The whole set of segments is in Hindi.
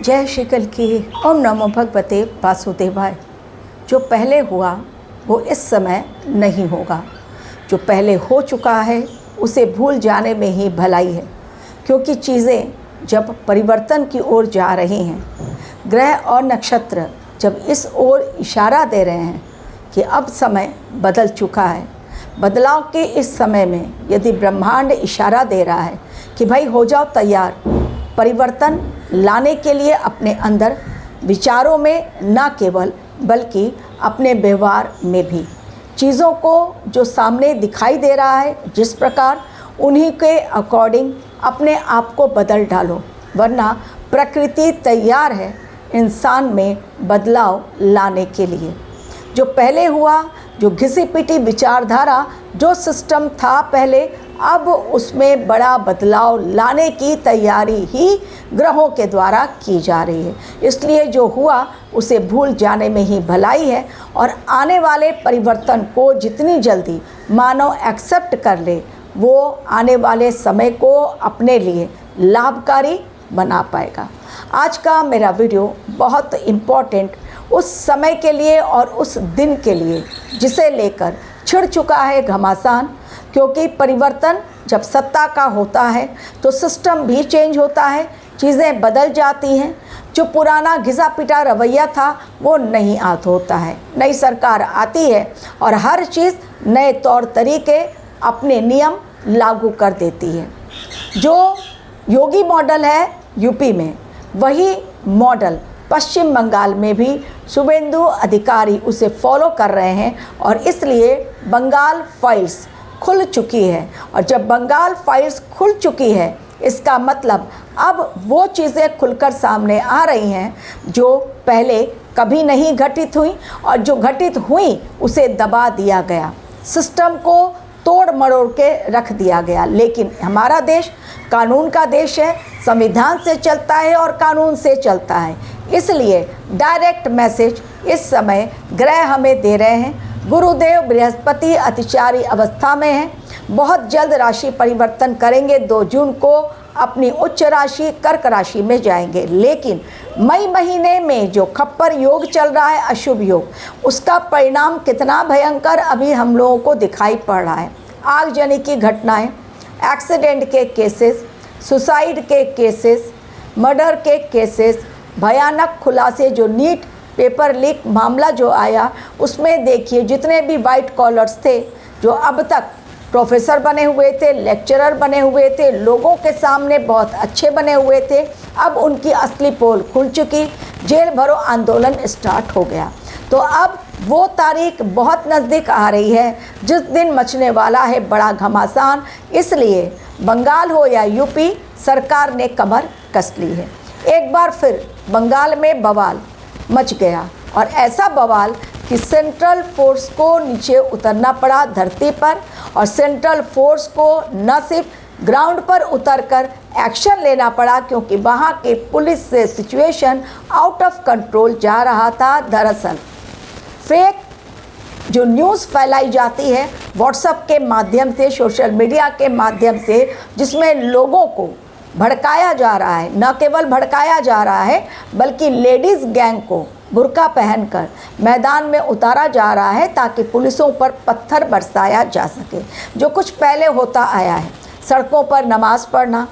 जय श्री कल की। ओम नमो भगवते वासुदेवाय। जो पहले हुआ वो इस समय नहीं होगा। जो पहले हो चुका है उसे भूल जाने में ही भलाई है, क्योंकि चीज़ें जब परिवर्तन की ओर जा रही हैं, ग्रह और नक्षत्र जब इस ओर इशारा दे रहे हैं कि अब समय बदल चुका है। बदलाव के इस समय में यदि ब्रह्मांड इशारा दे रहा है कि भाई हो जाओ तैयार, परिवर्तन लाने के लिए अपने अंदर विचारों में न केवल बल्कि अपने व्यवहार में भी, चीज़ों को जो सामने दिखाई दे रहा है जिस प्रकार, उन्हीं के अकॉर्डिंग अपने आप को बदल डालो, वरना प्रकृति तैयार है इंसान में बदलाव लाने के लिए। जो पहले हुआ, जो घिसी पिटी विचारधारा, जो सिस्टम था पहले, अब उसमें बड़ा बदलाव लाने की तैयारी ही ग्रहों के द्वारा की जा रही है। इसलिए जो हुआ उसे भूल जाने में ही भलाई है, और आने वाले परिवर्तन को जितनी जल्दी मानव एक्सेप्ट कर ले, वो आने वाले समय को अपने लिए लाभकारी बना पाएगा। आज का मेरा वीडियो बहुत इम्पोर्टेंट उस समय के लिए और उस दिन के लिए जिसे लेकर छिड़ चुका है घमासान, क्योंकि परिवर्तन जब सत्ता का होता है तो सिस्टम भी चेंज होता है, चीज़ें बदल जाती हैं। जो पुराना घिसा पिटा रवैया था वो नहीं होता है। नई सरकार आती है और हर चीज़ नए तौर तरीके, अपने नियम लागू कर देती है। जो योगी मॉडल है यूपी में, वही मॉडल पश्चिम बंगाल में भी शुभेंदु अधिकारी उसे फॉलो कर रहे हैं, और इसलिए बंगाल फाइल्स खुल चुकी है। और जब बंगाल फाइल्स खुल चुकी है, इसका मतलब अब वो चीज़ें खुलकर सामने आ रही हैं जो पहले कभी नहीं घटित हुई, और जो घटित हुई उसे दबा दिया गया, सिस्टम को तोड़ मरोड़ के रख दिया गया। लेकिन हमारा देश कानून का देश है, संविधान से चलता है और कानून से चलता है। इसलिए डायरेक्ट मैसेज इस समय ग्रह हमें दे रहे हैं। गुरुदेव बृहस्पति अतिचारी अवस्था में हैं, बहुत जल्द राशि परिवर्तन करेंगे। 2 जून को अपनी उच्च राशि कर्क राशि में जाएंगे। लेकिन मई महीने में जो खप्पर योग चल रहा है, अशुभ योग, उसका परिणाम कितना भयंकर अभी हम लोगों को दिखाई पड़ रहा है। आगजनी की घटनाएं, एक्सीडेंट के केसेस, सुसाइड के केसेस, मर्डर के केसेस, भयानक खुलासे, जो नीट पेपर लीक मामला जो आया, उसमें देखिए जितने भी वाइट कॉलर्स थे, जो अब तक प्रोफेसर बने हुए थे, लेक्चरर बने हुए थे, लोगों के सामने बहुत अच्छे बने हुए थे, अब उनकी असली पोल खुल चुकी, जेल भरो आंदोलन स्टार्ट हो गया। तो अब वो तारीख बहुत नज़दीक आ रही है जिस दिन मचने वाला है बड़ा घमासान। इसलिए बंगाल हो या यूपी, सरकार ने कमर कस ली है। एक बार फिर बंगाल में बवाल मच गया, और ऐसा बवाल कि सेंट्रल फोर्स को नीचे उतरना पड़ा धरती पर, और सेंट्रल फोर्स को न सिर्फ ग्राउंड पर उतरकर एक्शन लेना पड़ा, क्योंकि वहाँ के पुलिस से सिचुएशन आउट ऑफ कंट्रोल जा रहा था। दरअसल फेक जो न्यूज़ फैलाई जाती है व्हाट्सएप के माध्यम से, सोशल मीडिया के माध्यम से, जिसमें लोगों को भड़काया जा रहा है, न केवल भड़काया जा रहा है बल्कि लेडीज़ गैंग को बुर्का पहनकर मैदान में उतारा जा रहा है ताकि पुलिसों पर पत्थर बरसाया जा सके। जो कुछ पहले होता आया है, सड़कों पर नमाज़ पढ़ना,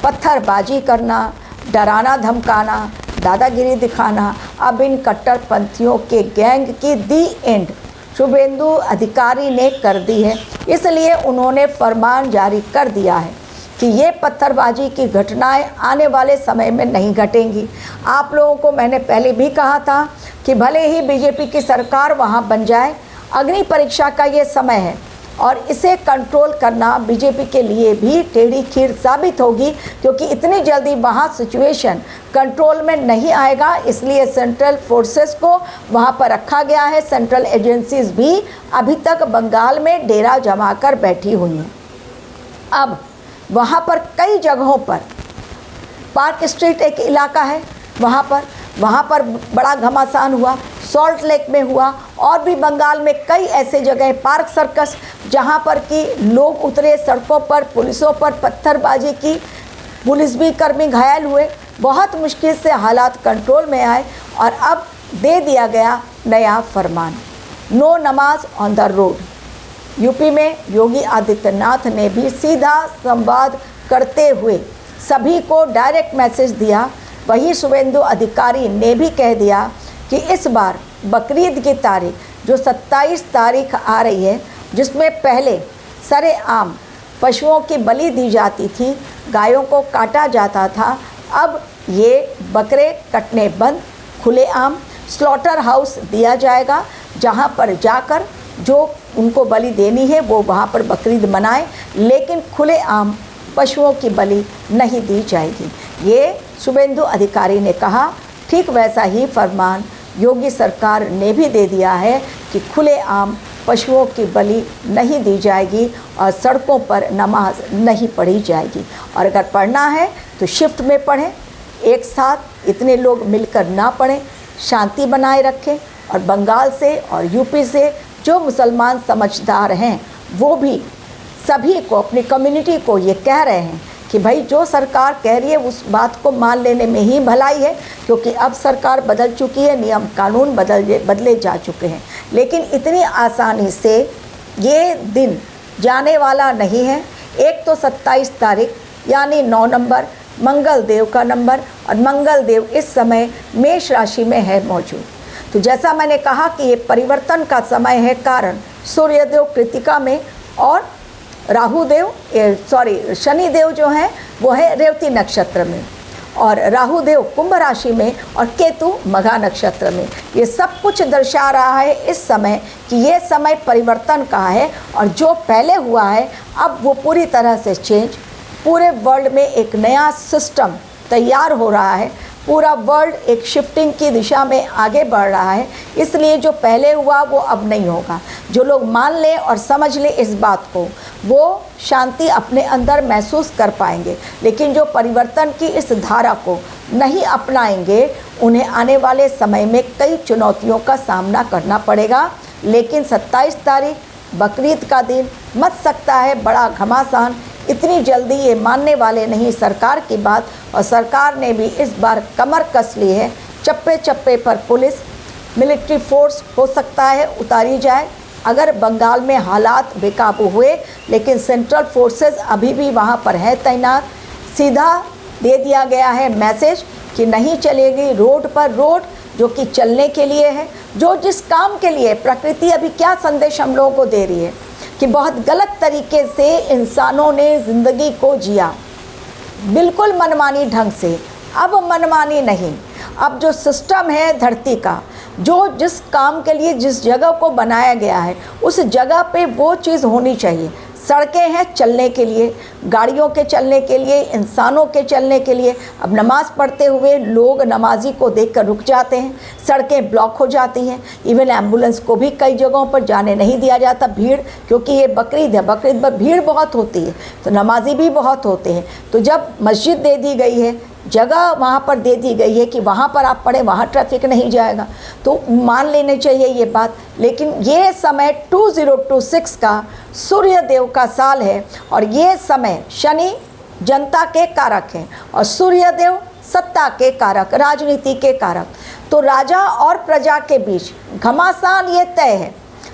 पत्थरबाजी करना, डराना धमकाना, दादागिरी दिखाना, अब इन कट्टरपंथियों के गैंग की दी एंड शुभेंदु अधिकारी ने कर दी है। इसलिए उन्होंने फरमान जारी कर दिया है कि ये पत्थरबाजी की घटनाएं आने वाले समय में नहीं घटेंगी। आप लोगों को मैंने पहले भी कहा था कि भले ही बीजेपी की सरकार वहाँ बन जाए, अग्नि परीक्षा का ये समय है, और इसे कंट्रोल करना बीजेपी के लिए भी टेढ़ी खीर साबित होगी, क्योंकि इतनी जल्दी वहाँ सिचुएशन कंट्रोल में नहीं आएगा। इसलिए सेंट्रल फोर्सेस को वहाँ पर रखा गया है। सेंट्रल एजेंसीज भी अभी तक बंगाल में डेरा जमा कर बैठी हुई हैं। अब वहाँ पर कई जगहों पर, पार्क स्ट्रीट एक इलाका है, वहाँ पर बड़ा घमासान हुआ, सॉल्ट लेक में हुआ, और भी बंगाल में कई ऐसे जगह, पार्क सर्कस, जहाँ पर कि लोग उतरे सड़कों पर, पुलिसों पर पत्थरबाजी की, पुलिस भी कर्मी घायल हुए। बहुत मुश्किल से हालात कंट्रोल में आए और अब दे दिया गया नया फरमान, नो नमाज ऑन द रोड। यूपी में योगी आदित्यनाथ ने भी सीधा संवाद करते हुए सभी को डायरेक्ट मैसेज दिया। वहीं शुभेंदु अधिकारी ने भी कह दिया कि इस बार बकरीद की तारीख जो 27 तारीख आ रही है, जिसमें पहले सरेआम पशुओं की बलि दी जाती थी, गायों को काटा जाता था, अब ये बकरे कटने बंद, खुलेआम स्लॉटर हाउस दिया जाएगा, जहां पर जाकर जो उनको बलि देनी है वो वहां पर बकरीद मनाएं, लेकिन खुलेआम पशुओं की बलि नहीं दी जाएगी। ये शुभेंदु अधिकारी ने कहा। ठीक वैसा ही फरमान योगी सरकार ने भी दे दिया है कि खुलेआम पशुओं की बलि नहीं दी जाएगी और सड़कों पर नमाज नहीं पढ़ी जाएगी। और अगर पढ़ना है तो शिफ्ट में पढ़ें, एक साथ इतने लोग मिलकर ना पढ़ें, शांति बनाए रखें। और बंगाल से और यूपी से जो मुसलमान समझदार हैं वो भी सभी को, अपनी कम्युनिटी को ये कह रहे हैं कि भाई जो सरकार कह रही है उस बात को मान लेने में ही भलाई है, क्योंकि अब सरकार बदल चुकी है, नियम कानून बदले जा चुके हैं। लेकिन इतनी आसानी से ये दिन जाने वाला नहीं है। एक तो 27 तारीख यानी 9 नंबर मंगल देव का नंबर, और मंगल देव इस समय मेष राशि में है मौजूद। तो जैसा मैंने कहा कि ये परिवर्तन का समय है, कारण सूर्यदेव कृतिका में और शनिदेव जो हैं वो है रेवती नक्षत्र में, और राहुदेव कुंभ राशि में और केतु मघा नक्षत्र में। ये सब कुछ दर्शा रहा है इस समय कि ये समय परिवर्तन का है, और जो पहले हुआ है अब वो पूरी तरह से चेंज, पूरे वर्ल्ड में एक नया सिस्टम तैयार हो रहा है। पूरा वर्ल्ड एक शिफ्टिंग की दिशा में आगे बढ़ रहा है। इसलिए जो पहले हुआ वो अब नहीं होगा। जो लोग मान लें और समझ लें इस बात को, वो शांति अपने अंदर महसूस कर पाएंगे। लेकिन जो परिवर्तन की इस धारा को नहीं अपनाएंगे, उन्हें आने वाले समय में कई चुनौतियों का सामना करना पड़ेगा। लेकिन 27 तारीख बकरीद का दिन मच सकता है बड़ा घमासान। इतनी जल्दी ये मानने वाले नहीं सरकार की बात, और सरकार ने भी इस बार कमर कस ली है। चप्पे चप्पे पर पुलिस, मिलिट्री फोर्स हो सकता है उतारी जाए अगर बंगाल में हालात बेकाबू हुए, लेकिन सेंट्रल फोर्सेस अभी भी वहाँ पर है तैनात। सीधा दे दिया गया है मैसेज कि नहीं चलेगी रोड पर रोड, जो कि चलने के लिए है, जो जिस काम के लिए प्रकृति अभी क्या संदेश हम लोगों को दे रही है कि बहुत गलत तरीके से इंसानों ने ज़िंदगी को जिया, बिल्कुल मनमानी ढंग से। अब मनमानी नहीं, अब जो सिस्टम है धरती का, जो जिस काम के लिए जिस जगह को बनाया गया है उस जगह पे वो चीज़ होनी चाहिए। सड़कें हैं चलने के लिए, गाड़ियों के चलने के लिए, इंसानों के चलने के लिए। अब नमाज़ पढ़ते हुए लोग नमाजी को देखकर रुक जाते हैं, सड़कें ब्लॉक हो जाती हैं। इवन एम्बुलेंस को भी कई जगहों पर जाने नहीं दिया जाता, भीड़, क्योंकि ये बकरीद है, बकरीद पर भीड़ बहुत होती है तो नमाजी भी बहुत होते हैं। तो जब मस्जिद दे दी गई है, जगह वहाँ पर दे दी गई है कि वहाँ पर आप पढ़ें, वहाँ ट्रैफिक नहीं जाएगा, तो मान लेने चाहिए ये बात। लेकिन ये समय 2026 का सूर्यदेव का साल है, और ये समय शनि जनता के कारक हैं और सूर्यदेव सत्ता के कारक, राजनीति के कारक। तो राजा और प्रजा के बीच घमासान ये तय है।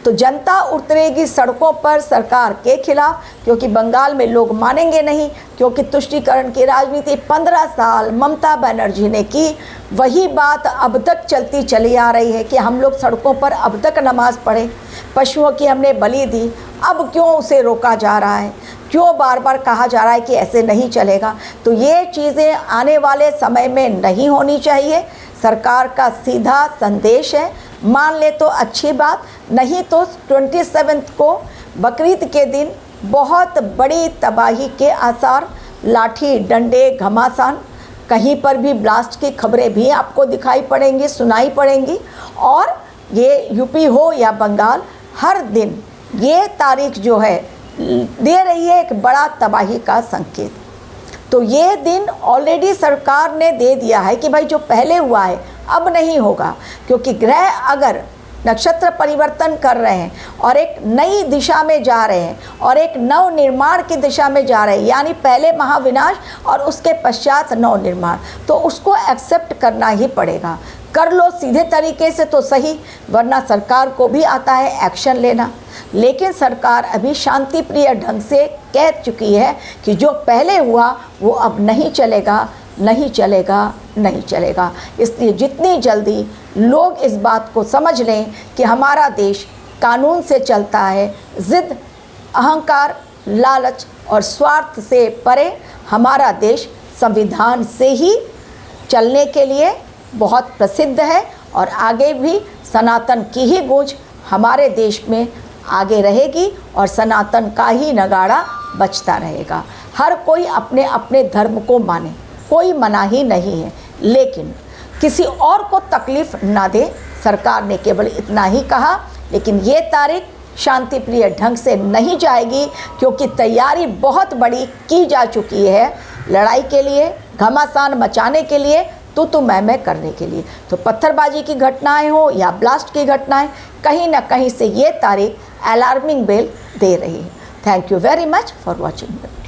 तो जनता उतरेगी सड़कों पर सरकार के खिलाफ, क्योंकि बंगाल में लोग मानेंगे नहीं, क्योंकि तुष्टीकरण की राजनीति 15 साल ममता बनर्जी ने की। वही बात अब तक चलती चली आ रही है कि हम लोग सड़कों पर अब तक नमाज़ पढ़े, पशुओं की हमने बलि दी, अब क्यों उसे रोका जा रहा है, क्यों बार बार कहा जा रहा है कि ऐसे नहीं चलेगा। तो ये चीज़ें आने वाले समय में नहीं होनी चाहिए। सरकार का सीधा संदेश है, मान ले तो अच्छी बात, नहीं तो 27 को बकरीद के दिन बहुत बड़ी तबाही के आसार, लाठी डंडे घमासान, कहीं पर भी ब्लास्ट की खबरें भी आपको दिखाई पड़ेंगी, सुनाई पड़ेंगी। और ये यूपी हो या बंगाल, हर दिन ये तारीख जो है दे रही है एक बड़ा तबाही का संकेत। तो ये दिन ऑलरेडी सरकार ने दे दिया है कि भाई जो पहले हुआ है अब नहीं होगा, क्योंकि ग्रह अगर नक्षत्र परिवर्तन कर रहे हैं और एक नई दिशा में जा रहे हैं और एक नव निर्माण की दिशा में जा रहे हैं, यानी पहले महाविनाश और उसके पश्चात नव निर्माण। तो उसको एक्सेप्ट करना ही पड़ेगा। कर लो सीधे तरीके से तो सही, वरना सरकार को भी आता है एक्शन लेना। लेकिन सरकार अभी शांति प्रिय ढंग से कह चुकी है कि जो पहले हुआ वो अब नहीं चलेगा, नहीं चलेगा, नहीं चलेगा। इसलिए जितनी जल्दी लोग इस बात को समझ लें कि हमारा देश कानून से चलता है, ज़िद, अहंकार, लालच और स्वार्थ से परे हमारा देश संविधान से ही चलने के लिए बहुत प्रसिद्ध है और आगे भी सनातन की ही गूंज हमारे देश में आगे रहेगी और सनातन का ही नगाड़ा बजता रहेगा। हर कोई अपने अपने धर्म को माने, कोई मना ही नहीं है, लेकिन किसी और को तकलीफ़ ना दे। सरकार ने केवल इतना ही कहा, लेकिन ये तारीख शांति प्रिय ढंग से नहीं जाएगी क्योंकि तैयारी बहुत बड़ी की जा चुकी है लड़ाई के लिए, घमासान मचाने के लिए, तो मैं करने के लिए। तो पत्थरबाजी की घटनाएं हो या ब्लास्ट की घटनाएं, कहीं ना कहीं से ये तारीख अलार्मिंग बेल दे रही है। Thank you very much for watching.